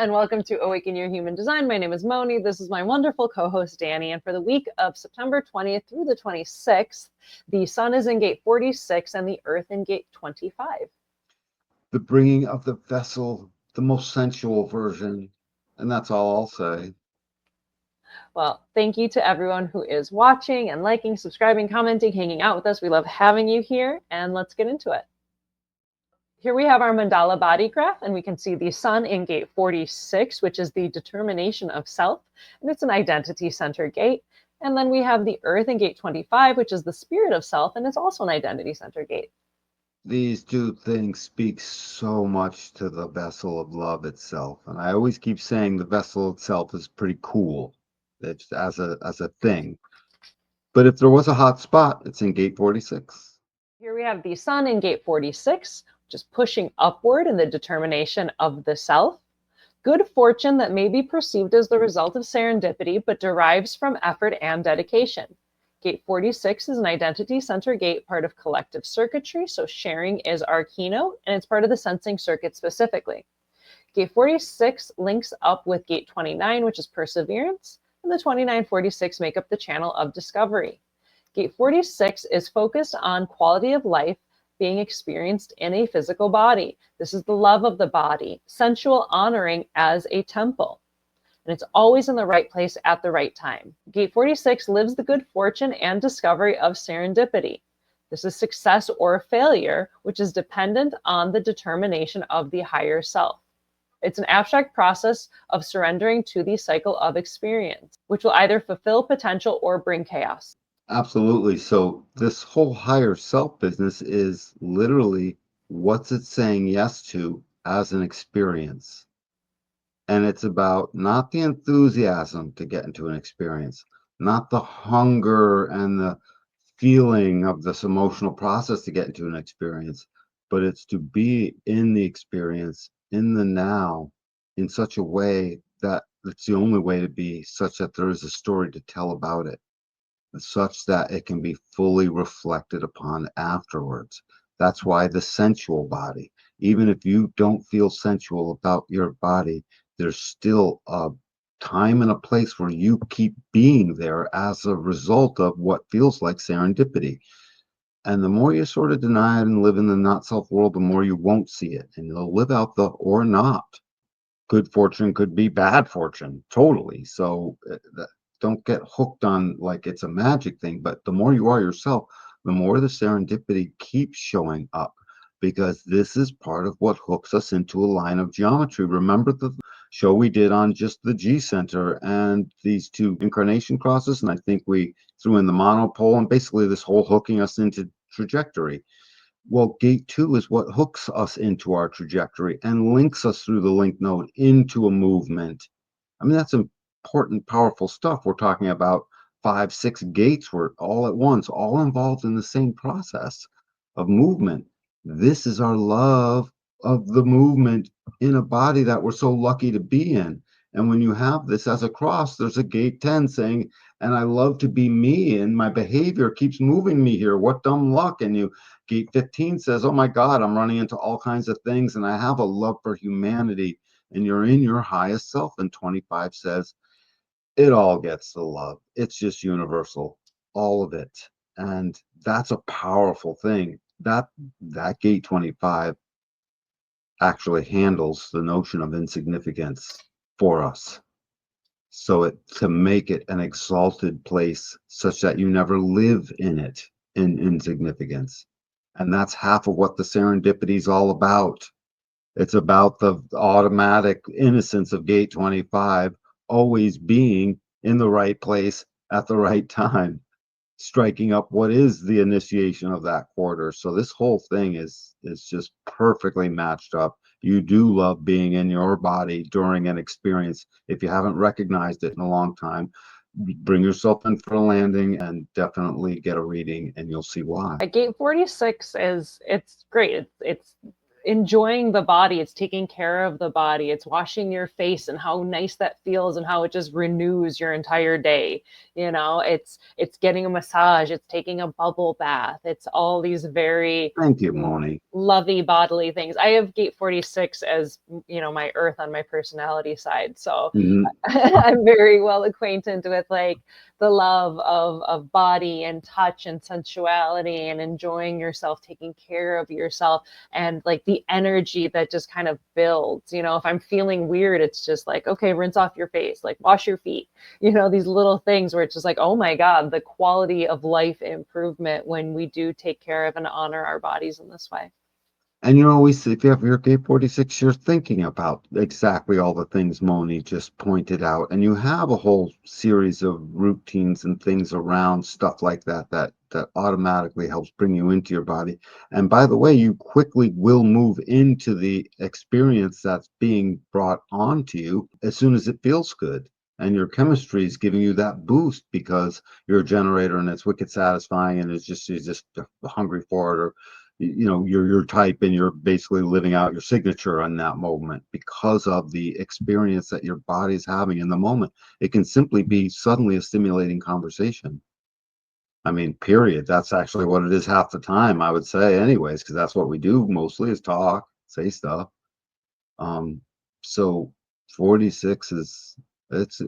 and welcome to Awaken Your Human Design. My name is Moni. This is my wonderful co-host, Danny. And for the week of September 20th through the 26th, the sun is in gate 46 and the earth in gate 25. The bringing of the vessel, the most sensual version. And that's all I'll say. Well, thank you to everyone who is watching and liking, subscribing, commenting, hanging out with us. We love having you here, and let's get into it. Here we have our mandala body graph, and we can see the sun in gate 46, which is the determination of self, and it's an identity center gate. And then we have the earth in gate 25, which is the spirit of self, and it's also an identity center gate. These two things speak so much to the vessel of love itself. And I always keep saying the vessel itself is pretty cool. It's as a thing. But if there was a hot spot, it's in gate 46. Here we have the sun in gate 46, just pushing upward in the determination of the self. Good fortune that may be perceived as the result of serendipity, but derives from effort and dedication. Gate 46 is an identity center gate, part of collective circuitry, so sharing is our keynote, and it's part of the sensing circuit specifically. Gate 46 links up with gate 29, which is perseverance, and the 29-46 make up the channel of discovery. Gate 46 is focused on quality of life being experienced in a physical body. This is the love of the body, sensual honoring as a temple. And it's always in the right place at the right time. Gate 46 lives the good fortune and discovery of serendipity. This is success or failure, which is dependent on the determination of the higher self. It's an abstract process of surrendering to the cycle of experience, which will either fulfill potential or bring chaos. Absolutely. So this whole higher self business is literally what's it saying yes to as an experience. And it's about not the enthusiasm to get into an experience, not the hunger and the feeling of this emotional process to get into an experience, but it's to be in the experience, in the now, in such a way that it's the only way to be, such that there is a story to tell about it, such that it can be fully reflected upon afterwards. That's why the sensual body, even if you don't feel sensual about your body, there's still a time and a place where you keep being there as a result of what feels like serendipity. And the more you sort of deny it and live in the not self world, the more you won't see it. And you'll live out the or not. Good fortune could be bad fortune, totally. So don't get hooked on like it's a magic thing, but the more you are yourself, the more the serendipity keeps showing up, because this is part of what hooks us into a line of geometry. Remember the show we did on just the G center and these two incarnation crosses, and I think we threw in the monopole and basically this whole hooking us into trajectory. Well, gate 2 is what hooks us into our trajectory and links us through the link node into a movement. I mean, that's important, powerful stuff. We're talking about 5, 6 gates were all at once, all involved in the same process of movement. This is our love of the movement in a body that we're so lucky to be in. And when you have this as a cross, there's a gate 10 saying, and I love to be me, and my behavior keeps moving me here. What dumb luck. And you, gate 15 says, oh my God, I'm running into all kinds of things, and I have a love for humanity, and you're in your highest self. And 25 says, it all gets the love. It's just universal, all of it. And that's a powerful thing. That gate 25 actually handles the notion of insignificance for us. So to make it an exalted place such that you never live in it in insignificance. And that's half of what the serendipity is all about. It's about the automatic innocence of gate 25 always being in the right place at the right time, striking up what is the initiation of that quarter. So this whole thing is just perfectly matched up. You do love being in your body during an experience. If you haven't recognized it in a long time, bring yourself in for a landing and definitely get a reading, and you'll see why. Gate 46 it's great. It's enjoying the body. It's taking care of the body. It's washing your face and how nice that feels and how it just renews your entire day. It's getting a massage. It's taking a bubble bath. It's all these very Thank you, Moni. lovey bodily things. I have gate 46 as, my earth on my personality side. So Mhm. I'm very well acquainted with like the love of body and touch and sensuality and enjoying yourself, taking care of yourself, and like the energy that just kind of builds. If I'm feeling weird, it's just like, okay, rinse off your face, like wash your feet, these little things where it's just like, oh my God, the quality of life improvement when we do take care of and honor our bodies in this way. And you always, if you have your gate 46, you're thinking about exactly all the things Moni just pointed out. And you have a whole series of routines and things around stuff like that automatically helps bring you into your body. And by the way, you quickly will move into the experience that's being brought onto you as soon as it feels good. And your chemistry is giving you that boost because you're a generator and it's wicked satisfying and you're just hungry for it, or your type, and you're basically living out your signature in that moment because of the experience that your body's having in the moment. It can simply be suddenly a stimulating conversation. I mean, period. That's actually what it is half the time, I would say, anyways, because that's what we do mostly is talk, say stuff. So 46 is it's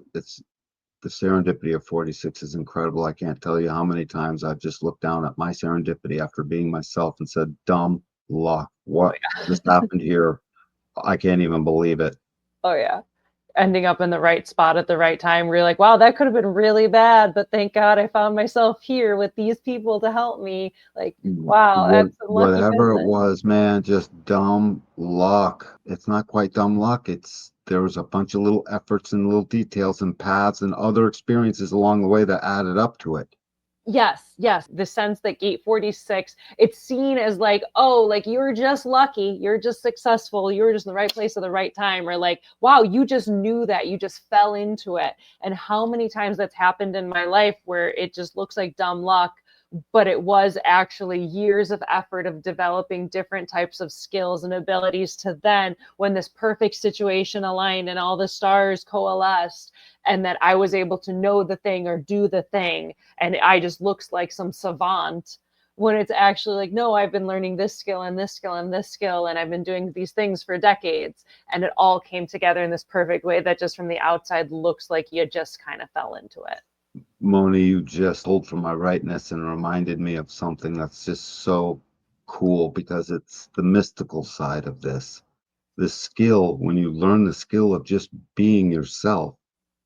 the serendipity of 46 is incredible. I can't tell you how many times I've just looked down at my serendipity after being myself and said, dumb luck. Oh What just happened here? I can't even believe it. Oh yeah. Ending up in the right spot at the right time. We're like, wow, that could have been really bad, but thank God I found myself here with these people to help me. Like, wow, that's some lucky Whatever it business. was, man, just dumb luck. It's not quite dumb luck. There was a bunch of little efforts and little details and paths and other experiences along the way that added up to it. Yes, yes. The sense that gate 46, it's seen as like, oh, like you're just lucky, you're just successful, you're just in the right place at the right time, or like, wow, you just knew that, you just fell into it. And how many times that's happened in my life where it just looks like dumb luck, but it was actually years of effort of developing different types of skills and abilities to then, when this perfect situation aligned and all the stars coalesced, and that I was able to know the thing or do the thing, and I just looks like some savant, when it's actually like, no, I've been learning this skill and this skill and this skill, and I've been doing these things for decades, and it all came together in this perfect way that just from the outside looks like you just kind of fell into it. Moni, you just pulled from my rightness and reminded me of something that's just so cool because it's the mystical side of this. The skill, when you learn the skill of just being yourself,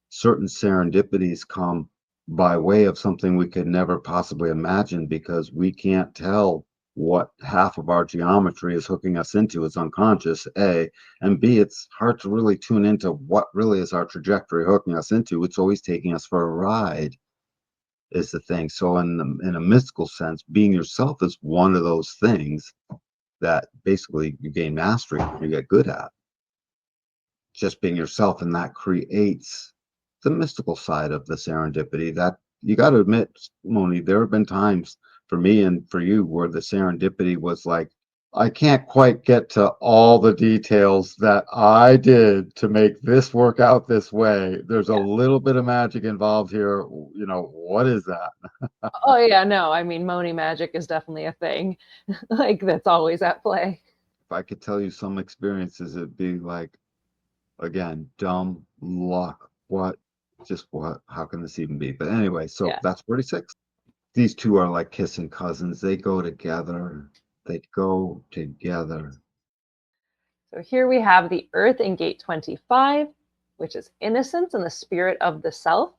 certain serendipities come by way of something we could never possibly imagine because we can't tell what half of our geometry is hooking us into. It's unconscious, A, and B, it's hard to really tune into what really is our trajectory hooking us into. It's always taking us for a ride is the thing. So in a mystical sense, being yourself is one of those things that basically you gain mastery, you get good at just being yourself, and that creates the mystical side of the serendipity. That you got to admit, Moni, there have been times for me and for you where the serendipity was like, I can't quite get to all the details that I did to make this work out this way. There's a little bit of magic involved here. What is that? Oh yeah, no, I mean, Moni magic is definitely a thing. Like that's always at play. If I could tell you some experiences, it'd be like, again, dumb luck. What? Just what? How can this even be? But anyway, so Yeah. that's 46. These two are like kissing cousins. They go together. They go together. So here we have the Earth in gate 25, which is innocence and the spirit of the self,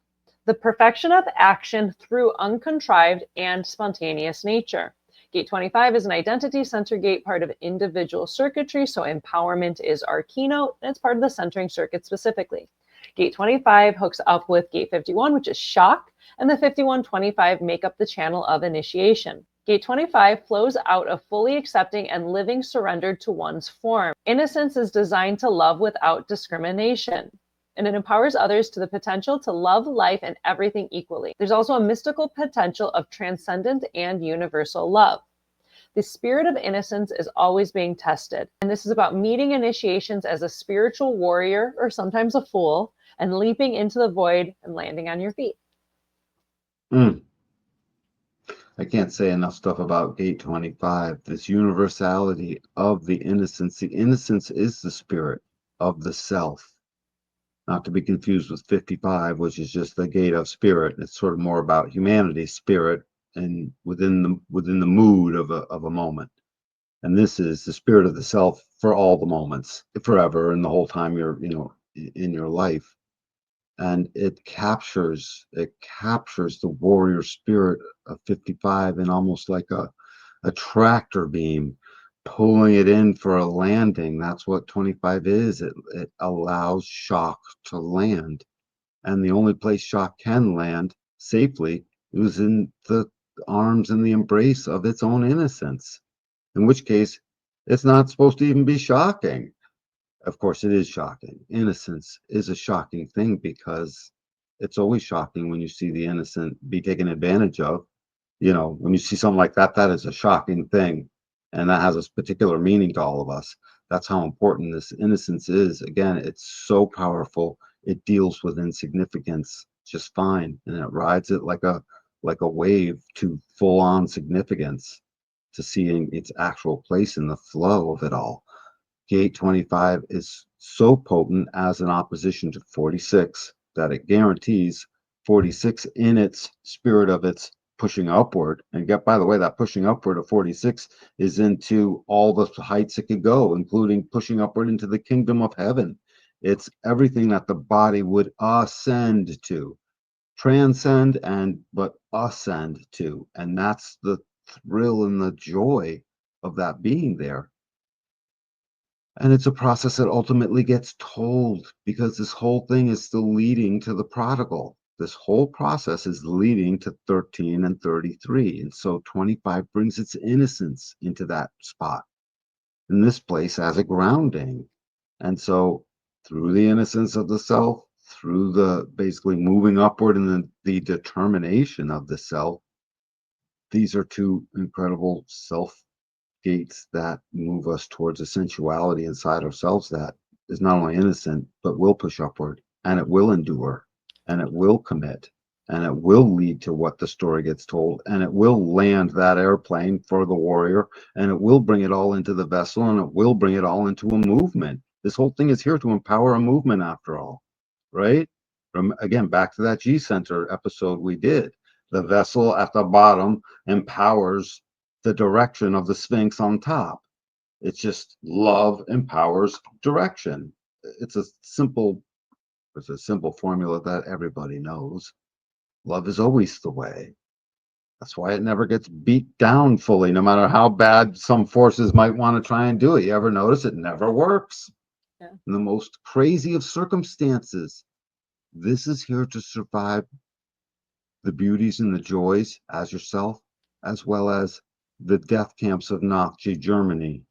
the perfection of action through uncontrived and spontaneous nature. Gate 25 is an identity center gate, part of individual circuitry. So empowerment is our keynote, and it's part of the centering circuit specifically. Gate 25 hooks up with gate 51, which is shock, and the 51-25 make up the channel of initiation. Gate 25 flows out of fully accepting and living surrendered to one's form. Innocence is designed to love without discrimination, and it empowers others to the potential to love life and everything equally. There's also a mystical potential of transcendent and universal love. The spirit of innocence is always being tested. And this is about meeting initiations as a spiritual warrior, or sometimes a fool, and leaping into the void and landing on your feet. Mm. I can't say enough stuff about gate 25, this universality of the innocence. The innocence is the spirit of the self, not to be confused with 55, which is just the gate of spirit. It's sort of more about humanity, spirit, and within the mood of a moment. And this is the spirit of the self for all the moments, forever, and the whole time you're, in your life. And it captures the warrior spirit of 55 in almost like a tractor beam, pulling it in for a landing. That's what 25 is. It allows shock to land. And the only place shock can land safely is in the arms and the embrace of its own innocence, in which case it's not supposed to even be shocking. Of course, it is shocking. Innocence is a shocking thing because it's always shocking when you see the innocent be taken advantage of. When you see something like that, that is a shocking thing. And that has a particular meaning to all of us. That's how important this innocence is. Again, it's so powerful. It deals with insignificance just fine. And it rides it like a wave to full on significance, to seeing its actual place in the flow of it all. Gate 25 is so potent as an opposition to 46 that it guarantees 46 in its spirit of its pushing upward. And by the way, that pushing upward of 46 is into all the heights it could go, including pushing upward into the kingdom of heaven. It's everything that the body would ascend to, transcend but ascend to. And that's the thrill and the joy of that being there. And it's a process that ultimately gets told, because this whole thing is still leading to the prodigal. This whole process is leading to 13 and 33. And so 25 brings its innocence into that spot, in this place, as a grounding. And so through the innocence of the self, through the basically moving upward in the determination of the self, these are two incredible self gates that move us towards a sensuality inside ourselves that is not only innocent, but will push upward, and it will endure, and it will commit, and it will lead to what the story gets told, and it will land that airplane for the warrior, and it will bring it all into the vessel, and it will bring it all into a movement. This whole thing is here to empower a movement after all, right? Again, back to that G Center episode we did. The vessel at the bottom empowers the direction of the Sphinx on top. It's just love empowers direction. It's a simple formula that everybody knows. Love is always the way. That's why it never gets beat down fully, no matter how bad some forces might want to try and do it. You ever notice it never works? Yeah. In the most crazy of circumstances, this is here to survive the beauties and the joys as yourself, as well as the death camps of Nazi Germany.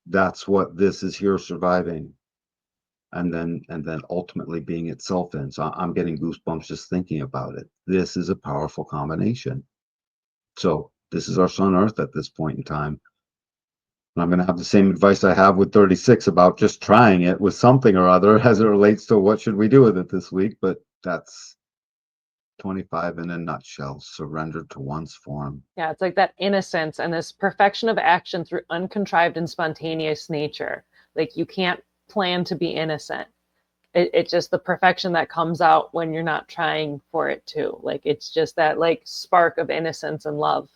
That's what this is here surviving, and then ultimately being itself in. So I'm getting goosebumps just thinking about it. This is a powerful combination. So this is our Sun Earth at this point in time. And I'm going to have the same advice I have with 36 about just trying it with something or other as it relates to what should we do with it this week. But that's 25 in a nutshell, surrendered to one's form. Yeah, it's like that innocence and this perfection of action through uncontrived and spontaneous nature. Like you can't plan to be innocent. It's just the perfection that comes out when you're not trying for it to. Like it's just that like spark of innocence and love.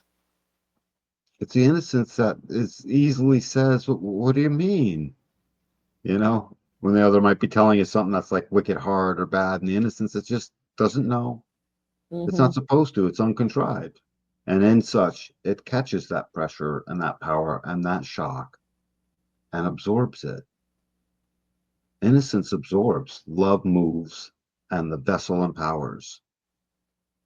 It's the innocence that is easily says, what do you mean? When the other might be telling you something that's like wicked hard or bad, and the innocence, it just doesn't know. It's Mm-hmm. not supposed to, it's uncontrived. And in such, it catches that pressure and that power and that shock and absorbs it. Innocence absorbs, love moves, and the vessel empowers.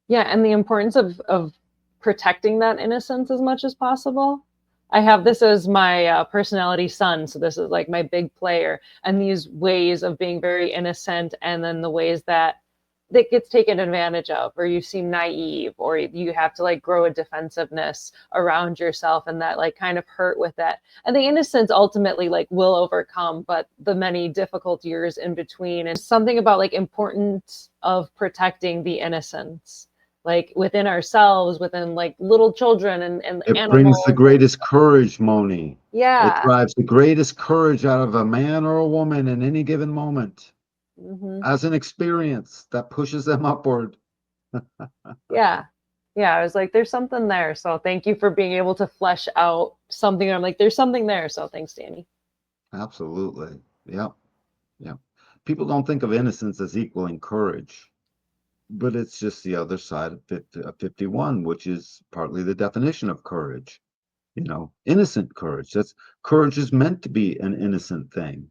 Yeah, and the importance of protecting that innocence as much as possible. I have this as my personality sun, so this is like my big player, and these ways of being very innocent, and then the ways that that gets taken advantage of, or you seem naive, or you have to like grow a defensiveness around yourself, and that like kind of hurt with that. And the innocence ultimately like will overcome, but the many difficult years in between, and something about like importance of protecting the innocence, like within ourselves, within like little children and It brings the animals. greatest courage, Moni. It Yeah. drives the greatest courage out of a man or a woman in any given moment Hmm. as an experience that pushes them upward. Yeah. Yeah. I was like, there's something there. So thank you for being able to flesh out something. I'm like, there's something there. So thanks, Danny. Absolutely. Yep. Yep. People don't think of innocence as equaling courage, but it's just the other side of 51, which is partly the definition of courage. Innocent courage. That's courage is meant to be an innocent thing.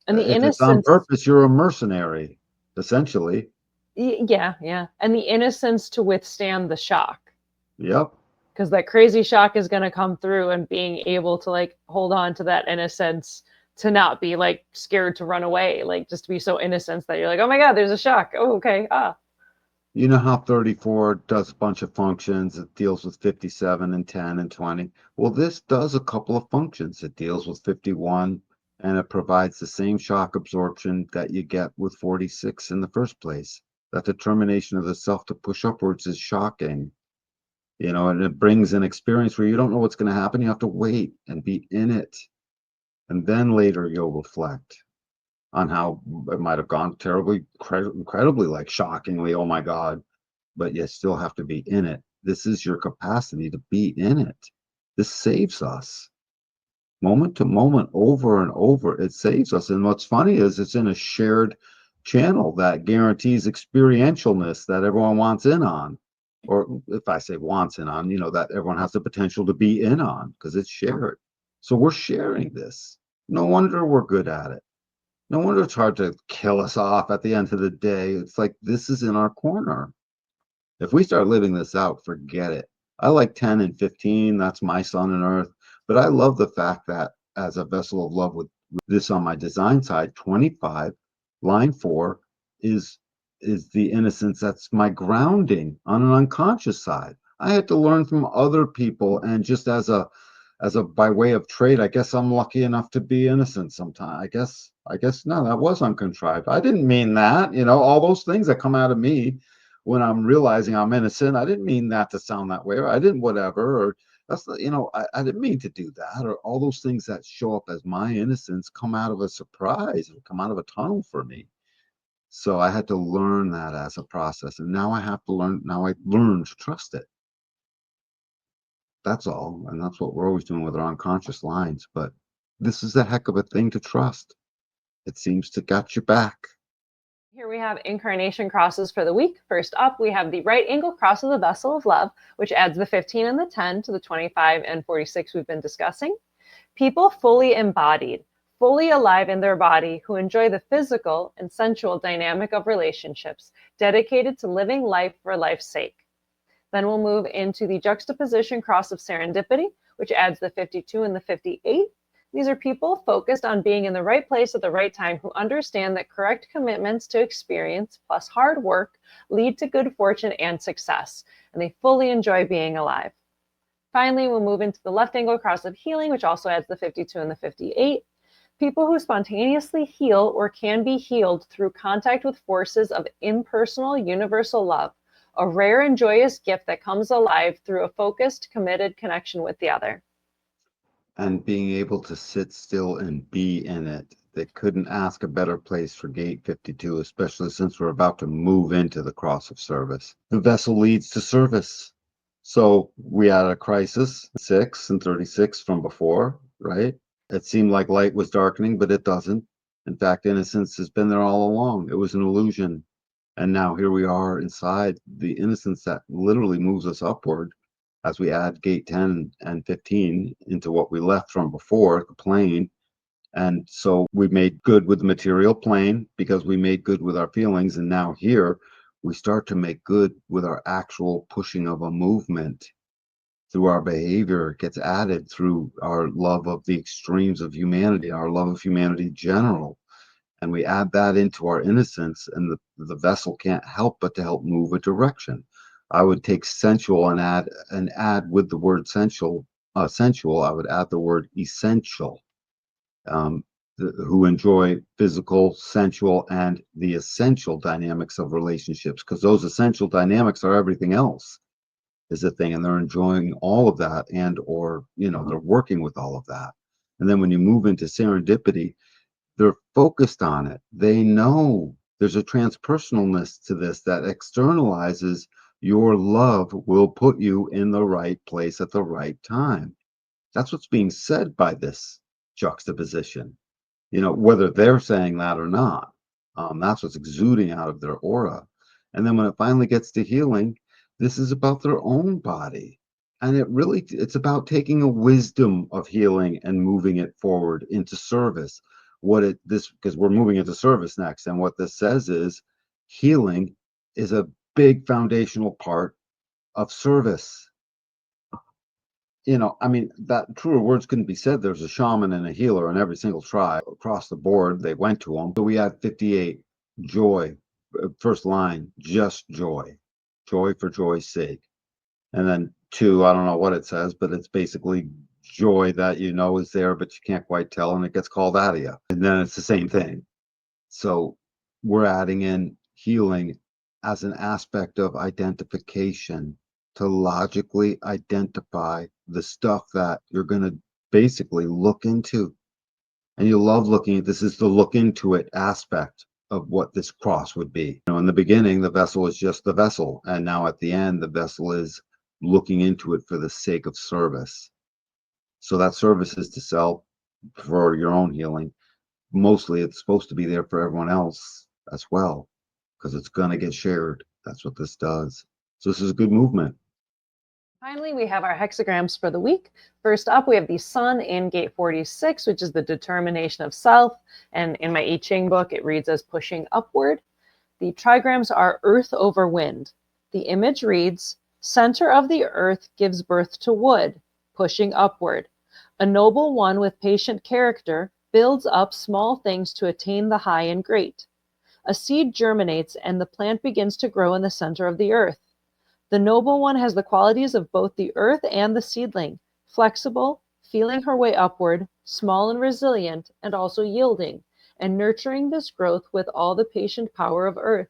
And the If it's on innocence, purpose, you're a mercenary, essentially. yeah, yeah. And the innocence to withstand the shock. Yep. Because that crazy shock is going to come through, and being able to like hold on to that innocence, to not be like scared to run away, like just to be so innocent that you're like, oh my God, there's a shock. Oh, okay. Ah. You know how 34 does a bunch of functions. It deals with 57 and 10 and 20. Well, this does a couple of functions. It deals with 51, and it provides the same shock absorption that you get with 46 in the first place. That determination of the self to push upwards is shocking, and it brings an experience where you don't know what's going to happen. You have to wait and be in it. And then later you'll reflect on how it might have gone terribly, incredibly, like shockingly, oh my God, but you still have to be in it. This is your capacity to be in it. This saves us moment to moment, over and over. It saves us. And what's funny is it's in a shared channel that guarantees experientialness that everyone wants in on. Or if I say wants in on, that everyone has the potential to be in on because it's shared. So we're sharing this. No wonder we're good at it. No wonder it's hard to kill us off at the end of the day. It's like this is in our corner. If we start living this out, forget it. I like 10 and 15. That's my sun and earth. But I love the fact that as a vessel of love with this on my design side, 25, line 4 is the innocence that's my grounding on an unconscious side. I had to learn from other people, and just as a by way of trade, I guess I'm lucky enough to be innocent sometimes. I guess no, that was uncontrived. I didn't mean that, all those things that come out of me when I'm realizing I'm innocent. I didn't mean that to sound that way, or I didn't whatever, or that's the, I didn't mean to do that, or all those things that show up as my innocence come out of a surprise or come out of a tunnel for me. So I had to learn that as a process. And now I learn to trust it. That's all. And that's what we're always doing with our unconscious lines. But this is a heck of a thing to trust. It seems to got your back. Here we have Incarnation Crosses for the week. First up, we have the right angle cross of the vessel of love, which adds the 15 and the 10 to the 25 and 46 we've been discussing. People fully embodied, fully alive in their body, who enjoy the physical and sensual dynamic of relationships, dedicated to living life for life's sake. Then we'll move into the juxtaposition cross of serendipity, which adds the 52 and the 58. These are people focused on being in the right place at the right time, who understand that correct commitments to experience plus hard work lead to good fortune and success, and they fully enjoy being alive. Finally, we'll move into the left angle cross of healing, which also adds the 52 and the 58. People who spontaneously heal or can be healed through contact with forces of impersonal universal love, a rare and joyous gift that comes alive through a focused, committed connection with the other. And being able to sit still and be in it. They couldn't ask a better place for gate 52, especially since we're about to move into the cross of service. The vessel leads to service. So we had a crisis, 6 and 36 from before, right? It seemed like light was darkening, but it doesn't. In fact, innocence has been there all along. It was an illusion. And now here we are inside the innocence that literally moves us upward as we add gate 10 and 15 into what we left from before, the plane. And so we made good with the material plane because we made good with our feelings. And now here we start to make good with our actual pushing of a movement through our behavior. It gets added through our love of the extremes of humanity, our love of humanity in general. And we add that into our innocence, and the vessel can't help but to help move a direction. I would take sensual and add with the word sensual, I would add the word essential. Um, who enjoy physical, sensual, and the essential dynamics of relationships, because those essential dynamics are everything else is a thing, and they're enjoying all of that, and or they're working with all of that. And then when you move into serendipity, they're focused on it. They know there's a transpersonalness to this that externalizes your love will put you in the right place at the right time. That's what's being said by this juxtaposition, whether they're saying that or not. That's what's exuding out of their aura. And then when it finally gets to healing, this is about their own body. And it's about taking a wisdom of healing and moving it forward into service. Because we're moving into service next. And what this says is healing is a big foundational part of service. I mean, that truer words couldn't be said. There's a shaman and a healer in every single tribe across the board. They went to them. So we had 58, joy, first line, just joy, joy for joy's sake. And then 2, I don't know what it says, but it's basically joy that is there, but you can't quite tell, and it gets called out of you. And then it's the same thing. So we're adding in healing as an aspect of identification, to logically identify the stuff that you're going to basically look into. And you love looking at this, is the look into it aspect of what this cross would be. In the beginning, the vessel is just the vessel. And now at the end, the vessel is looking into it for the sake of service. So that service is to self for your own healing. Mostly it's supposed to be there for everyone else as well, because it's going to get shared. That's what this does. So this is a good movement. Finally, we have our hexagrams for the week. First up, we have the sun in gate 46, which is the determination of self. And in my I Ching book, it reads as pushing upward. The trigrams are earth over wind. The image reads, center of the earth gives birth to wood, pushing upward. A noble one with patient character builds up small things to attain the high and great. A seed germinates and the plant begins to grow in the center of the earth. The noble one has the qualities of both the earth and the seedling, flexible, feeling her way upward, small and resilient, and also yielding, and nurturing this growth with all the patient power of earth.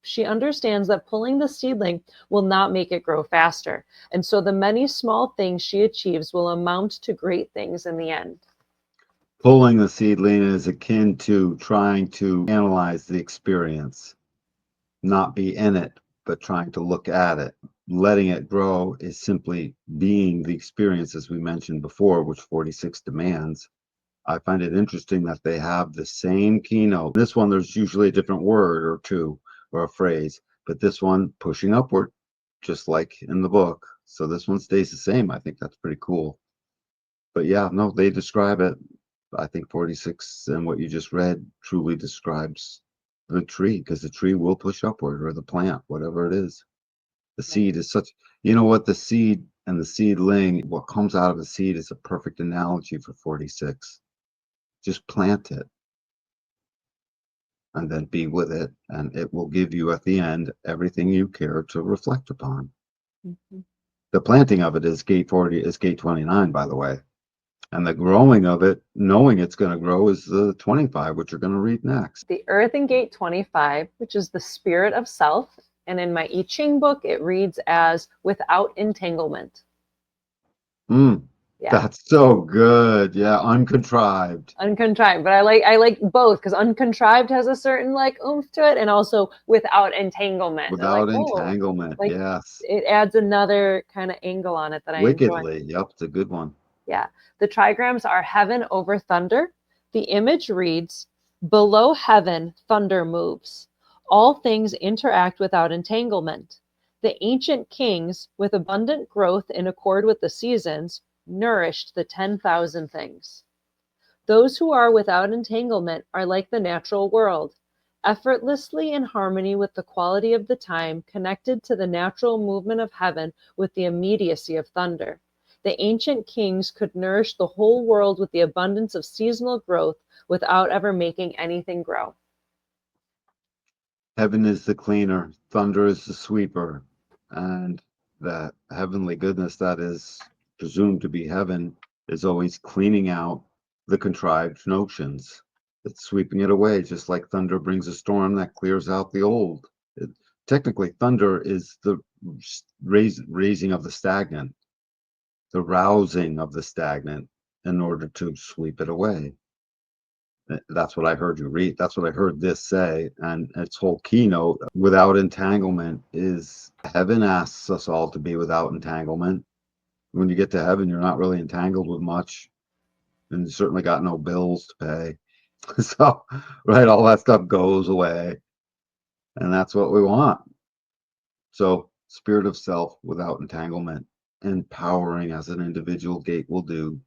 She understands that pulling the seedling will not make it grow faster, and so the many small things she achieves will amount to great things in the end. Pulling the seedling is akin to trying to analyze the experience, not be in it, but trying to look at it. Letting it grow is simply being the experience, as we mentioned before, which 46 demands. I find it interesting that they have the same keynote. This one, there's usually a different word or two or a phrase, but this one, pushing upward, just like in the book. So this one stays the same. I think that's pretty cool. But yeah, no, they describe it. I think 46 and what you just read truly describes the tree, because the tree will push upward, or the plant, whatever it is. The seed is such, what the seed and the seedling, what comes out of the seed is a perfect analogy for 46. Just plant it and then be with it, and it will give you at the end everything you care to reflect upon. Mm-hmm. The planting of it is gate 29, by the way. And the growing of it, knowing it's going to grow, is the 25, which you're going to read next. The earth in gate 25, which is the spirit of self. And in my I Ching book, it reads as without entanglement. Yeah. That's so good. Yeah, uncontrived. Uncontrived, but I like both, because uncontrived has a certain oomph to it, and also without entanglement. Without entanglement, yes. It adds another kind of angle on it that I enjoy. Wickedly, yep, it's a good one. Yeah. The trigrams are heaven over thunder. The image reads, below heaven, thunder moves. All things interact without entanglement. The ancient kings, with abundant growth in accord with the seasons, nourished the 10,000 things. Those who are without entanglement are like the natural world, effortlessly in harmony with the quality of the time, connected to the natural movement of heaven with the immediacy of thunder. The ancient kings could nourish the whole world with the abundance of seasonal growth, without ever making anything grow. Heaven is the cleaner, thunder is the sweeper, and that heavenly goodness that is presumed to be heaven is always cleaning out the contrived notions. It's sweeping it away, just like thunder brings a storm that clears out the old. Technically, thunder is the raising of the stagnant, the rousing of the stagnant in order to sweep it away. That's what I heard you read. That's what I heard this say. And its whole keynote, without entanglement, is heaven asks us all to be without entanglement. When you get to heaven, you're not really entangled with much, and you certainly got no bills to pay. So, right, all that stuff goes away. And that's what we want. So, spirit of self without entanglement, empowering as an individual gate will do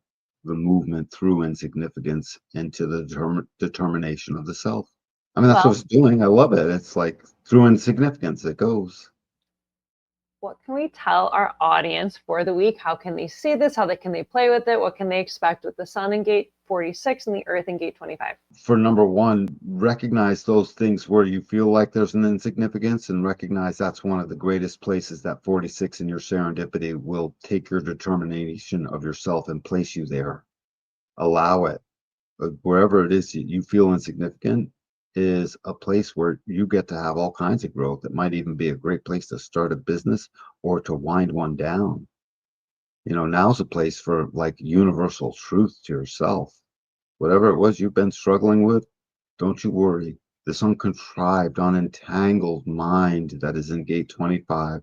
the movement through insignificance into the determination of the self. I mean, that's what Well, it's doing. I love it. It's like through insignificance it goes. what can we tell our audience for the week? How can they see this? Can they play with it? What can they expect with the sun in gate 46 and the earth in gate 25? For number one, recognize those things where you feel like there's an insignificance, and recognize that's one of the greatest places that 46 in your serendipity will take your determination of yourself and place you there. Allow it. Wherever it is you feel insignificant is a place where you get to have all kinds of growth. It might even be a great place to start a business or to wind one down. Now's a place for like universal truth to yourself. Whatever it was you've been struggling with, don't you worry. This uncontrived, unentangled mind that is in gate 25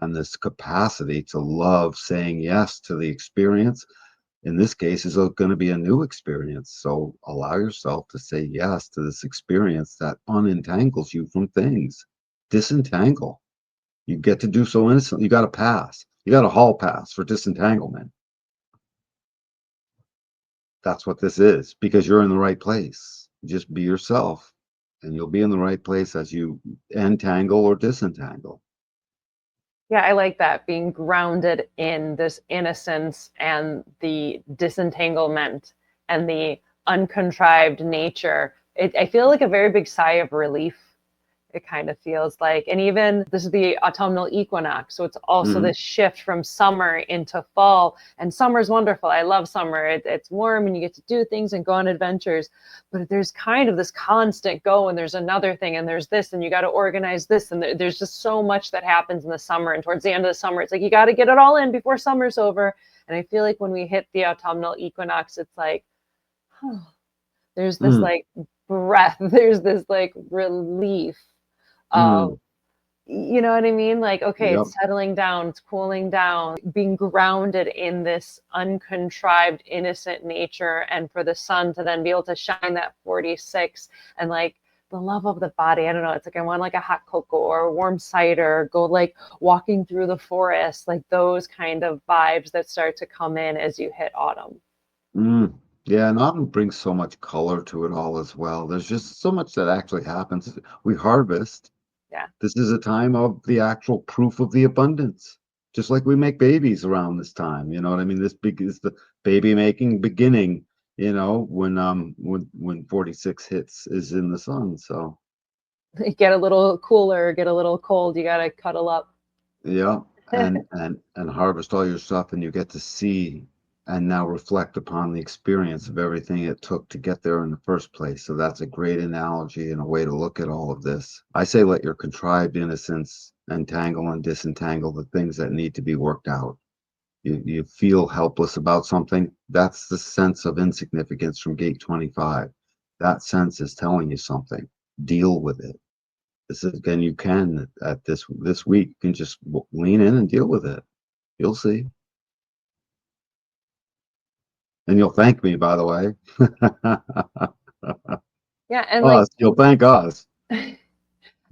and this capacity to love saying yes to the experience, in this case, is going to be a new experience. So allow yourself to say yes to this experience that unentangles you from things. Disentangle. You get to do so innocently. You got a pass. You got a hall pass for disentanglement. That's what this is, because you're in the right place. Just be yourself, and you'll be in the right place as you entangle or disentangle. Yeah, I like that, being grounded in this innocence and the disentanglement and the uncontrived nature. I feel like a very big sigh of relief. It kind of feels like, and even this is the autumnal equinox, so it's also this shift from summer into fall. And summer's wonderful. I love summer. It's warm and you get to do things and go on adventures, but there's kind of this constant go, and there's another thing, and there's this, and you got to organize this, and there's just so much that happens in the summer. And towards the end of the summer, it's like you got to get it all in before summer's over. And I feel like when we hit the autumnal equinox, it's like, oh, there's this like breath, there's this like relief of, you know what I mean? Like, okay, Yep. it's settling down, it's cooling down, being grounded in this uncontrived, innocent nature. And for the sun to then be able to shine that 46 and like the love of the body. I don't know. It's like I want like a hot cocoa or a warm cider, go like walking through the forest, like those kind of vibes that start to come in as you hit autumn. Yeah, and autumn brings so much color to it all as well. There's just so much that actually happens. We harvest. Yeah. This is a time of the actual proof of the abundance. Just like we make babies around this time, you know what I mean? This big is the baby making beginning, when 46 hits is in the sun. So Get a little cooler, get a little cold, you got to cuddle up. yeah, and harvest all your stuff, and you get to see and now reflect upon the experience of everything it took to get there in the first place. So that's a great analogy and a way to look at all of this. I say let your contrived innocence entangle and disentangle the things that need to be worked out. You feel helpless about something. That's the sense of insignificance from gate 25. That sense is telling you something. Deal with it. This is, again, you can at this week, you can just lean in and deal with it. You'll see. And you'll thank me, by the way. Yeah, and like, You'll thank us. Yeah.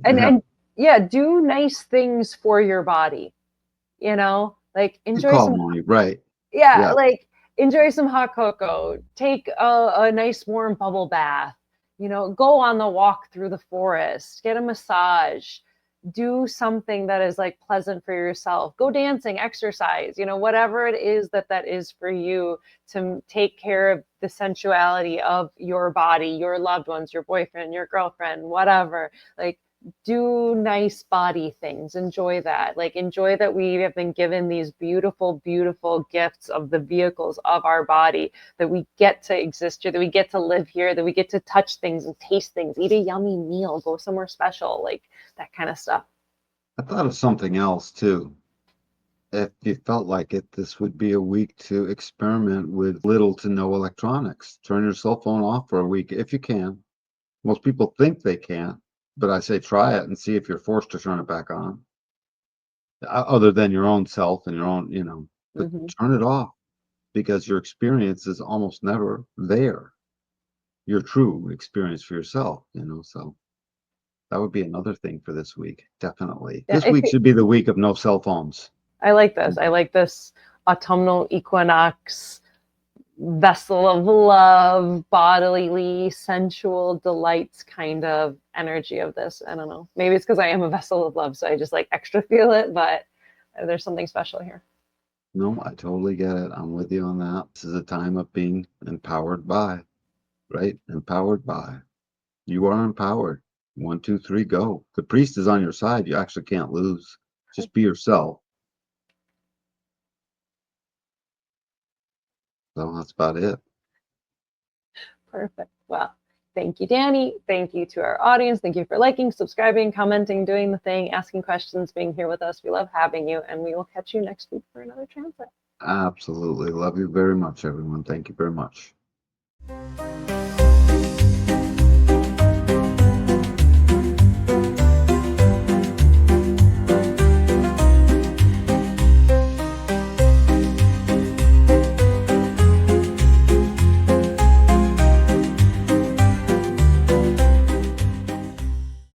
and yeah, do nice things for your body, like You enjoy call some, me, right? yeah, Yeah. like enjoy some hot cocoa, take a nice warm bubble bath, go on the walk through the forest, get a massage, do something that is like pleasant for yourself. Go dancing, exercise, whatever it is that is for you, to take care of the sensuality of your body, your loved ones, your boyfriend, your girlfriend, whatever. Like, do nice body things. Enjoy that. Like, enjoy that we have been given these beautiful, beautiful gifts of the vehicles of our body, that we get to exist here, that we get to live here, that we get to touch things and taste things, eat a yummy meal, go somewhere special, like that kind of stuff. I thought of something else too. If you felt like it, this would be a week to experiment with little to no electronics. Turn your cell phone off for a week if you can. Most people think they can't, but I say try it and see if you're forced to turn it back on. Other than your own self and your own, but turn it off, because your experience is almost never there. Your true experience for yourself, so that would be another thing for this week. Definitely. Yeah, This week should be the week of no cell phones. I like this. I like this autumnal equinox, vessel of love, bodily, sensual delights kind of energy of this. I don't know. Maybe it's because I am a vessel of love, so I just like extra feel it, but there's something special here. No, I totally get it. I'm with you on that. This is a time of being empowered by, right? Empowered by. You are empowered. 1, 2, 3, go. The priest is on your side. You actually can't lose. Just be yourself. So that's about it. Perfect. Well, thank you, Danny. Thank you to our audience. Thank you for liking, subscribing, commenting, doing the thing, asking questions, being here with us. We love having you, and we will catch you next week for another transit. Absolutely. Love you very much, everyone. Thank you very much.